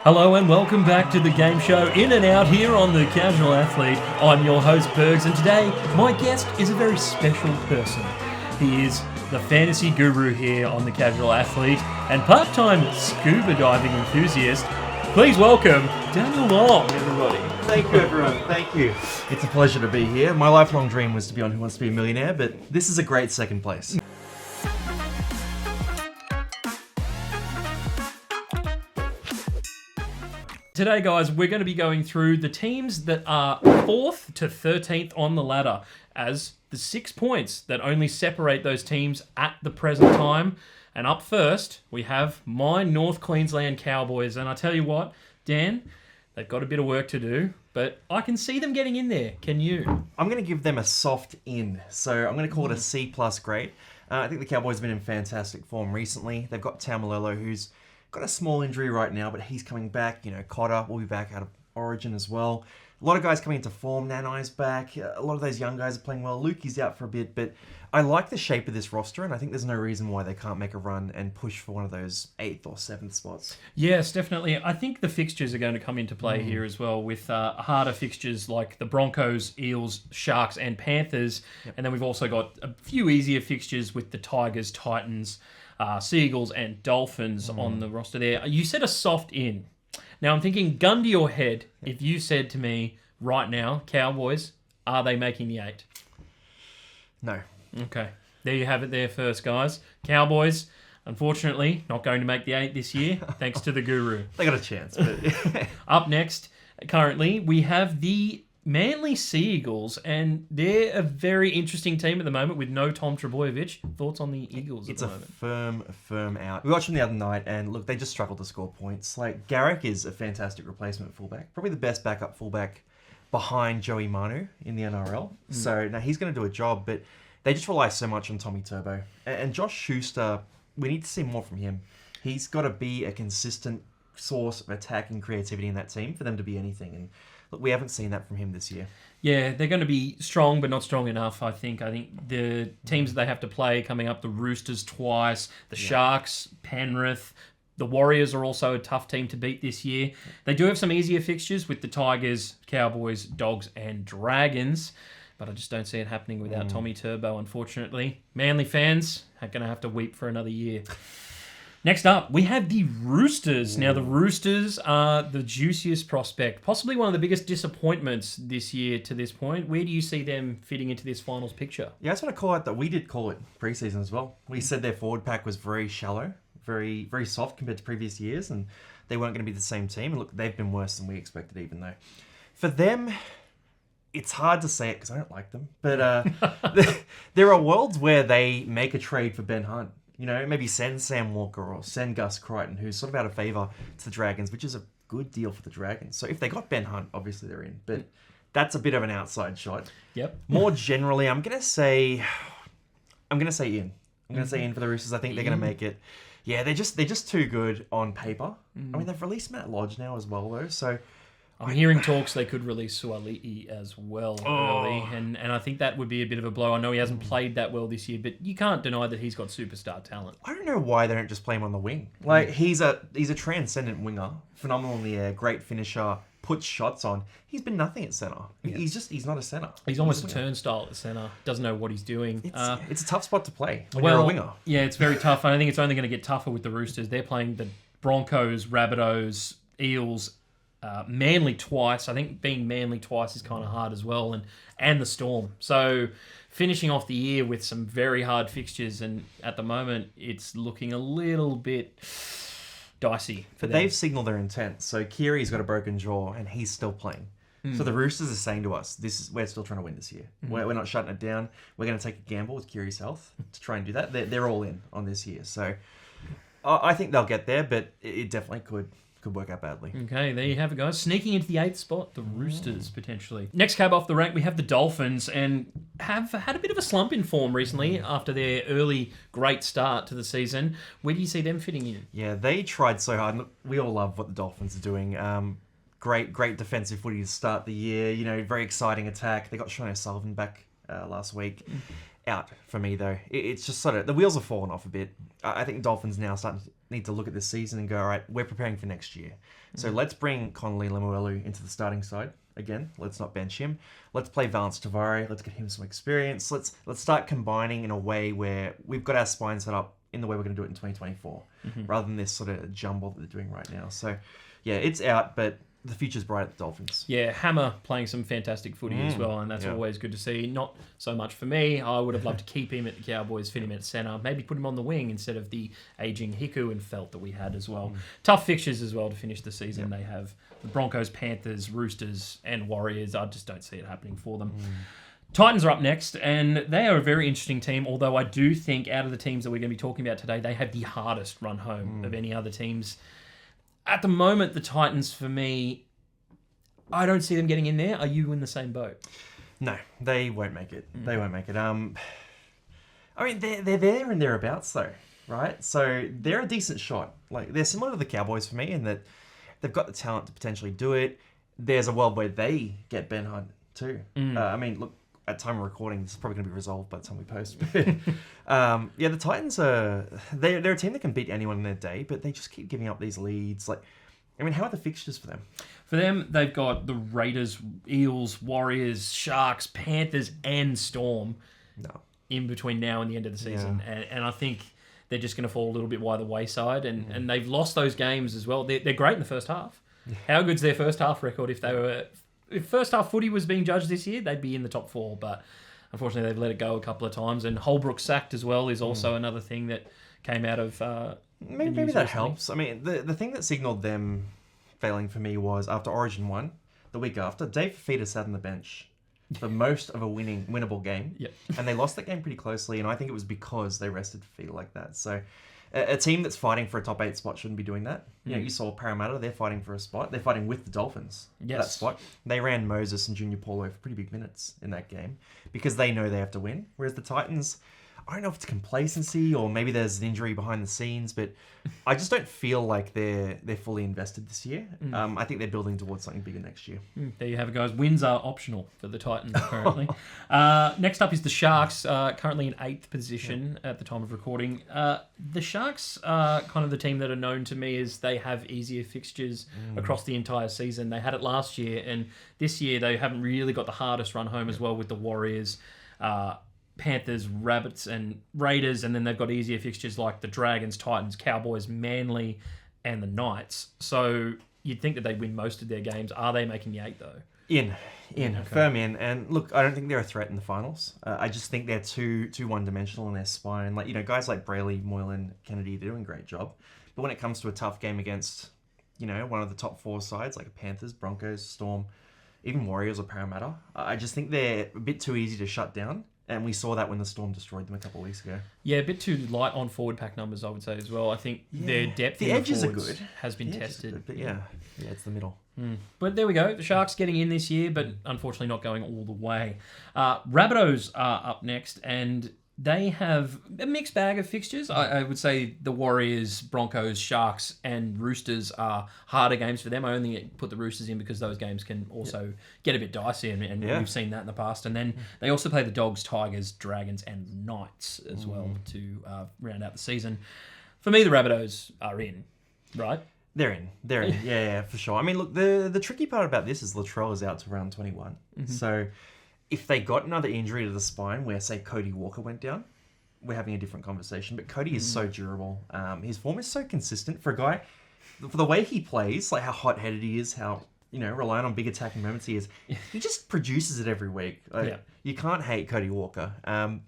Hello and welcome back to the game show In and Out here on The Casual Athlete. I'm your host Bergs, and today my guest is a very special person. He is the fantasy guru here on The Casual Athlete and part-time scuba diving enthusiast. Please welcome Daniel Long, everybody. Thank you, everyone. Thank you. It's a pleasure to be here. My lifelong dream was to be on Who Wants to Be a Millionaire, but this is a great second place. Today, guys, we're going to be going through the teams that are 4th to 13th on the ladder as the 6 points that only separate those teams at the present time. And up first, we have my North Queensland Cowboys. And I tell you what, Dan, they've got a bit of work to do, but I can see them getting in there. Can you? I'm going to give them a soft in. So I'm going to call it a C+ grade. I think the Cowboys have been in fantastic form recently. They've got Tamalolo, who's got a small injury right now, but he's coming back. You know, Cotter will be back out of Origin as well. A lot of guys coming into form. Nanai's back. A lot of those young guys are playing well. Lukey's out for a bit, but I like the shape of this roster, and I think there's no reason why they can't make a run and push for one of those 8th or 7th spots. Yes, definitely. I think the fixtures are going to come into play here as well with harder fixtures like the Broncos, Eels, Sharks, and Panthers. Yep. And then we've also got a few easier fixtures with the Tigers, Titans, Seagulls, and Dolphins on the roster there. You said a soft in. Now, I'm thinking, gun to your head, if you said to me right now, Cowboys, are they making the 8? No. Okay. There you have it there first, guys. Cowboys, unfortunately, not going to make the 8 this year, thanks to the guru. They got a chance. But Up next, currently, we have the Manly Seagulls, and they're a very interesting team at the moment with no Tom Trbojevic. Thoughts on the Eagles at the moment? It's a firm out. We watched them the other night, and look, they just struggled to score points. Like, Garrick is a fantastic replacement fullback. Probably the best backup fullback behind Joey Manu in the NRL. So, now he's going to do a job, but they just rely so much on Tommy Turbo. And Josh Schuster, we need to see more from him. He's got to be a consistent source of attack and creativity in that team for them to be anything. And look, we haven't seen that from him this year. Yeah, they're going to be strong, but not strong enough, I think. I think the teams that they have to play coming up, the Roosters twice, the Sharks, Penrith, the Warriors are also a tough team to beat this year. They do have some easier fixtures with the Tigers, Cowboys, Dogs, and Dragons, but I just don't see it happening without Tommy Turbo, unfortunately. Manly fans are going to have to weep for another year. Next up, we have the Roosters. Now, the Roosters are the juiciest prospect, possibly one of the biggest disappointments this year to this point. Where do you see them fitting into this finals picture? Yeah, I just want to call out that we did call it preseason as well. We said their forward pack was very shallow, very, very soft compared to previous years, and they weren't going to be the same team. And look, they've been worse than we expected, even though. For them, it's hard to say it because I don't like them, but there are worlds where they make a trade for Ben Hunt. You know, maybe send Sam Walker or send Gus Crichton, who's sort of out of favour to the Dragons, which is a good deal for the Dragons. So if they got Ben Hunt, obviously they're in. But that's a bit of an outside shot. Yep. More generally, I'm gonna say in. I'm gonna say in for the Roosters. I think they're gonna make it. Yeah, they're just too good on paper. I mean, they've released Matt Lodge now as well, though. So I'm hearing talks they could release Suali'i as well early, and I think that would be a bit of a blow. I know he hasn't played that well this year, but you can't deny that he's got superstar talent. I don't know why they don't just play him on the wing. Like, he's a transcendent winger, phenomenal in the air, great finisher, puts shots on. He's been nothing at centre. Yeah. He's not a centre. He's almost a turnstile at centre. Doesn't know what he's doing. It's a tough spot to play when you're a winger. Yeah, it's very tough. I think it's only going to get tougher with the Roosters. They're playing the Broncos, Rabbitohs, Eels, Manly twice. I think being Manly twice is kind of hard as well, and the Storm. So finishing off the year with some very hard fixtures, and at the moment it's looking a little bit dicey for them. They've signalled their intent. So Kiri's got a broken jaw and he's still playing. So the Roosters are saying to us, we're still trying to win this year. We're not shutting it down. We're going to take a gamble with Kiri's health to try and do that. They're all in on this year. So I think they'll get there, but it definitely could work out badly. Okay, there you have it, guys. Sneaking into the 8th spot, the Roosters, potentially. Next cab off the rank, we have the Dolphins, and have had a bit of a slump in form recently after their early great start to the season. Where do you see them fitting in? Yeah, they tried so hard. Look, we all love what the Dolphins are doing. Great defensive footy to start the year. You know, very exciting attack. They got Sean O'Sullivan back last week. Out for me, though. It's just sort of... The wheels have fallen off a bit. I think Dolphins now starting need to look at this season and go, all right, we're preparing for next year. So let's bring Connolly Lemuelu into the starting side. Again, let's not bench him. Let's play Valence Tavare. Let's get him some experience. Let's start combining in a way where we've got our spine set up in the way we're going to do it in 2024, rather than this sort of jumble that they're doing right now. So, yeah, it's out, but the future's bright at the Dolphins. Yeah, Hammer playing some fantastic footy as well, and that's always good to see. Not so much for me. I would have loved to keep him at the Cowboys, fit him at centre, maybe put him on the wing instead of the ageing Hiku and Felt that we had as well. Tough fixtures as well to finish the season. They have the Broncos, Panthers, Roosters, and Warriors. I just don't see it happening for them. Titans are up next, and they are a very interesting team, although I do think out of the teams that we're going to be talking about today, they have the hardest run home of any other teams. At the moment, the Titans, for me, I don't see them getting in there. Are you in the same boat? No, they won't make it. They won't make it. I mean, they're there and thereabouts, though, right? So they're a decent shot. Like, they're similar to the Cowboys for me in that they've got the talent to potentially do it. There's a world where they get Ben Hunt, too. I mean, look, at time of recording, this is probably going to be resolved by the time we post. But, yeah, the Titans they're a team that can beat anyone in their day, but they just keep giving up these leads. Like, I mean, how are the fixtures for them? For them, they've got the Raiders, Eels, Warriors, Sharks, Panthers, and Storm in between now and the end of the season. Yeah. And I think they're just going to fall a little bit by the wayside. And they've lost those games as well. They're great in the first half. How good's their first half record? If first half footy was being judged this year, they'd be in the top 4. But unfortunately, they've let it go a couple of times. And Holbrook sacked as well is also another thing that came out of... maybe that helps. I mean, the thing that signalled them failing for me was after Origin 1, the week after, Dave Fafita sat on the bench for most of a winnable game. Yep. And they lost that game pretty closely, and I think it was because they rested Fafita like that. So a team that's fighting for a top 8 spot shouldn't be doing that. You know, you saw Parramatta, they're fighting for a spot. They're fighting with the Dolphins for that spot. They ran Moses and Junior Paulo for pretty big minutes in that game because they know they have to win. Whereas the Titans... I don't know if it's complacency or maybe there's an injury behind the scenes, but I just don't feel like they're fully invested this year. I think they're building towards something bigger next year. There you have it, guys. Wins are optional for the Titans currently. Next up is the Sharks, currently in 8th position at the time of recording. The Sharks are kind of the team that are known to me as they have easier fixtures across the entire season. They had it last year, and this year they haven't really got the hardest run home as well with the Warriors, Panthers, Rabbits, and Raiders, and then they've got easier fixtures like the Dragons, Titans, Cowboys, Manly, and the Knights. So you'd think that they'd win most of their games. Are they making the 8 though? Firm in. And look, I don't think they're a threat in the finals. I just think they're too one-dimensional in their spine. Like, you know, guys like Brayley, Moylan, Kennedy, they're doing a great job. But when it comes to a tough game against, you know, one of the top 4 sides like Panthers, Broncos, Storm, even Warriors or Parramatta, I just think they're a bit too easy to shut down. And we saw that when the Storm destroyed them a couple of weeks ago. Yeah, a bit too light on forward pack numbers, I would say as well. I think their depth the in edges the are good. Has been tested. Good, but yeah, it's the middle. But there we go. The Sharks getting in this year, but unfortunately not going all the way. Rabbitohs are up next, and they have a mixed bag of fixtures. I would say the Warriors, Broncos, Sharks, and Roosters are harder games for them. I only put the Roosters in because those games can also get a bit dicey, and we've seen that in the past. And then they also play the Dogs, Tigers, Dragons, and Knights as well to round out the season. For me, the Rabbitohs are in, right? They're in. Yeah, for sure. I mean, look, the tricky part about this is Latrell is out to round 21. So... if they got another injury to the spine where, say, Cody Walker went down, we're having a different conversation. But Cody is so durable. His form is so consistent for a guy. For the way he plays, like how hot-headed he is, how, you know, reliant on big attacking moments he is, he just produces it every week. You can't hate Cody Walker. But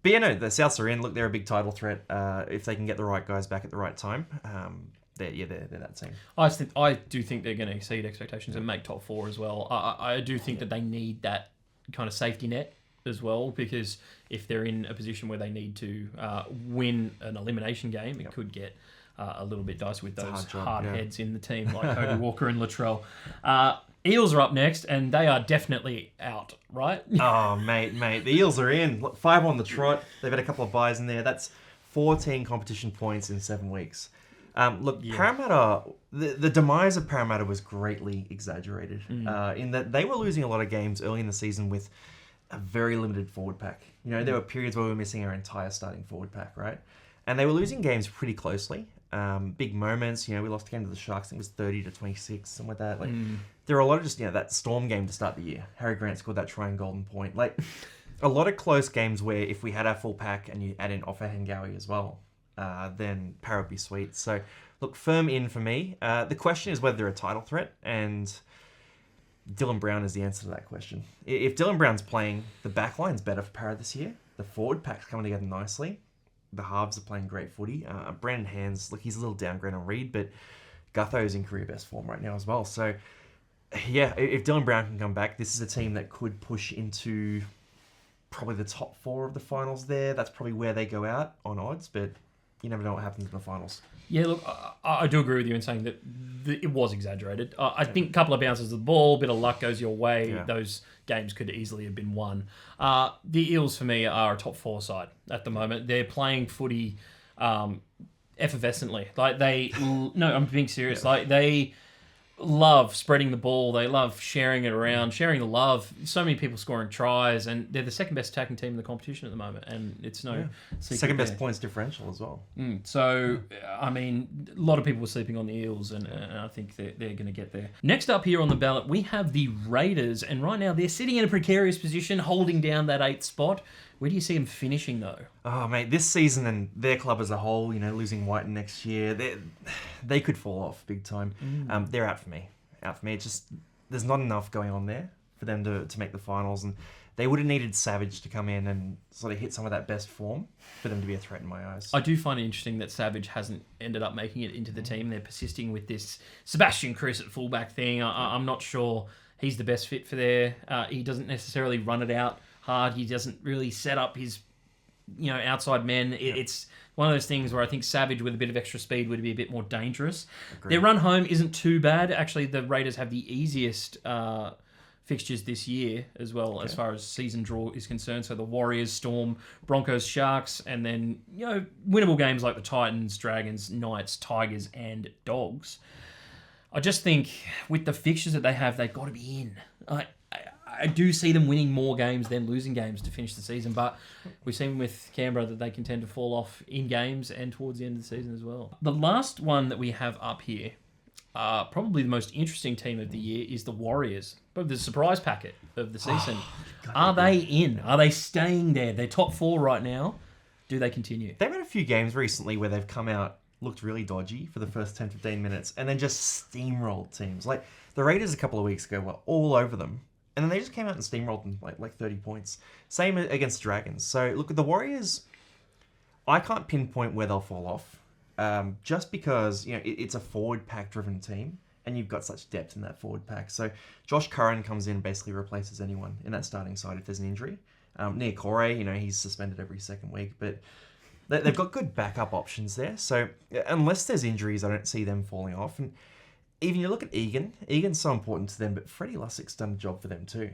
yeah, no, the Souths are in. Look, they're a big title threat if they can get the right guys back at the right time. They're that team. I do think they're going to exceed expectations and make top 4 as well. I do think that they need that kind of safety net as well, because if they're in a position where they need to win an elimination game, it could get a little bit dicey with those hard heads in the team like Cody Walker and Latrell. Eels are up next, and they are definitely out, right? Oh, mate. The Eels are in. 5 on the trot. They've had a couple of buys in there. That's 14 competition points in 7 weeks. Parramatta, the demise of Parramatta was greatly exaggerated in that they were losing a lot of games early in the season with a very limited forward pack. You know, there were periods where we were missing our entire starting forward pack, right? And they were losing games pretty closely. big moments. We lost the game to the Sharks. I think it was 30-26, something like that. There are a lot of just that Storm game to start the year. Harry Grant scored that try and golden point. A lot of close games where if we had our full pack and you add in Offa Hengawi as well, then Para would be sweet. So look, firm in for me. The question is whether they're a title threat, and Dylan Brown is the answer to that question. If Dylan Brown's playing, the back line's better for Para this year. The forward pack's coming together nicely. The halves are playing great footy. Brandon Hands, he's a little downgrade on Reed, but Gutho's in career best form right now as well. So, yeah, if Dylan Brown can come back, this is a team that could push into probably the top 4 of the finals there. That's probably where they go out on odds, but you never know what happens in the finals. Yeah, look, I do agree with you in saying that it was exaggerated. I think a couple of bounces of the ball, a bit of luck goes your way. Yeah. Those games could easily have been won. The Eels, for me, are a top 4 side at the moment. They're playing footy effervescently. No, I'm being serious. Yeah. They love spreading the ball. They love sharing it around, sharing the love. So many people scoring tries, and they're the second best attacking team in the competition at the moment, and it's no secret second best there. points differential as well. So, I mean, a lot of people were sleeping on the Eels, and I think they're going to get there. Next up here on the ballot, we have the Raiders, and right now they're sitting in a precarious position, holding down that 8th spot. Where do you see them finishing, though? Oh, mate, this season and their club as a whole, losing Whiten next year, they could fall off big time. They're out for me. It's just, there's not enough going on there for them to make the finals, and they would have needed Savage to come in and sort of hit some of that best form for them to be a threat in my eyes. I do find it interesting that Savage hasn't ended up making it into the team. They're persisting with this Sebastian Kris at fullback thing. I'm not sure he's the best fit for there. He doesn't necessarily run it out hard. He doesn't really set up his, outside men. It's one of those things where I think Savage with a bit of extra speed would be a bit more dangerous. Agreed. Their run home isn't too bad. Actually, the Raiders have the easiest fixtures this year as well, as far as season draw is concerned. So the Warriors, Storm, Broncos, Sharks, and then, winnable games like the Titans, Dragons, Knights, Tigers, and Dogs. I just think with the fixtures that they have, they've got to be in. I do see them winning more games than losing games to finish the season, but we've seen with Canberra that they can tend to fall off in games and towards the end of the season as well. The last one that we have up here, probably the most interesting team of the year, is the Warriors. Probably the surprise packet of the season. Are they in? Are they staying there? They're top 4 right now. Do they continue? They've had a few games recently where they've come out, looked really dodgy for the first 10-15 minutes, and then just steamrolled teams. Like the Raiders a couple of weeks ago were all over them. And then they just came out and steamrolled them like 30 points. Same against Dragons. So, look, the Warriors, I can't pinpoint where they'll fall off. Just because, it's a forward pack-driven team, and you've got such depth in that forward pack. So, Josh Curran comes in and basically replaces anyone in that starting side if there's an injury. Nia Corey, he's suspended every second week, but they've got good backup options there. So, unless there's injuries, I don't see them falling off. And even you look at Egan's so important to them, but Freddie Lussick's done a job for them too.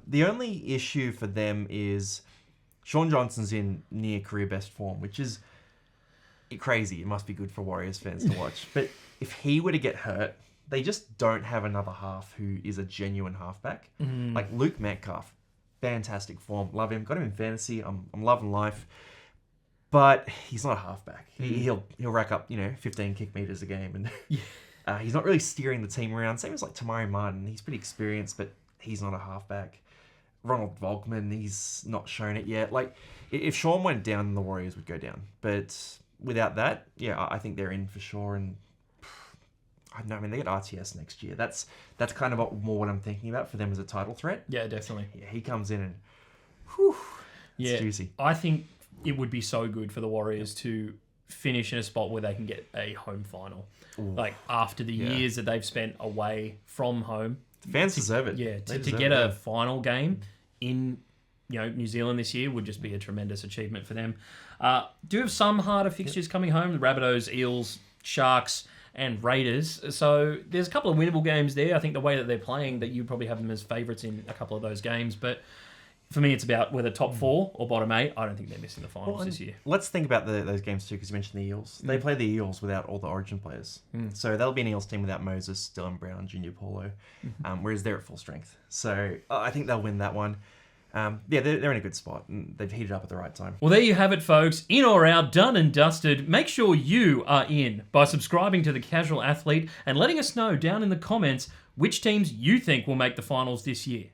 The only issue for them is Sean Johnson's in near career best form, which is crazy. It must be good for Warriors fans to watch. But if he were to get hurt, they just don't have another half who is a genuine halfback. Like Luke Metcalf, fantastic form. Love him. Got him in fantasy. I'm loving life. But he's not a halfback. He'll rack up 15 kick meters a game, and he's not really steering the team around. Same as like Tamari Martin. He's pretty experienced, but he's not a halfback. Ronald Volkman, he's not shown it yet. Like, if Sean went down, the Warriors would go down. But without that, I think they're in for sure. And I don't know, they get RTS next year. That's kind of more what I'm thinking about for them as a title threat. Yeah, definitely. Yeah, he comes in and, whew, it's juicy. I think it would be so good for the Warriors to finish in a spot where they can get a home final. Ooh. Like, after the years that they've spent away from home. The fans deserve it. Yeah, to get a final game in New Zealand this year would just be a tremendous achievement for them. Do have some harder fixtures coming home. The Rabbitohs, Eels, Sharks, and Raiders. So there's a couple of winnable games there. I think the way that they're playing, that you probably have them as favourites in a couple of those games. But for me, it's about whether top 4 or bottom 8. I don't think they're missing the finals this year. Let's think about those games too, because you mentioned the Eels. They play the Eels without all the Origin players. So that'll be an Eels team without Moses, Dylan Brown, Junior Paulo, whereas they're at full strength. So I think they'll win that one. They're in a good spot, and they've heated up at the right time. Well, there you have it, folks. In or out, done and dusted. Make sure you are in by subscribing to The Casual Athlete and letting us know down in the comments which teams you think will make the finals this year.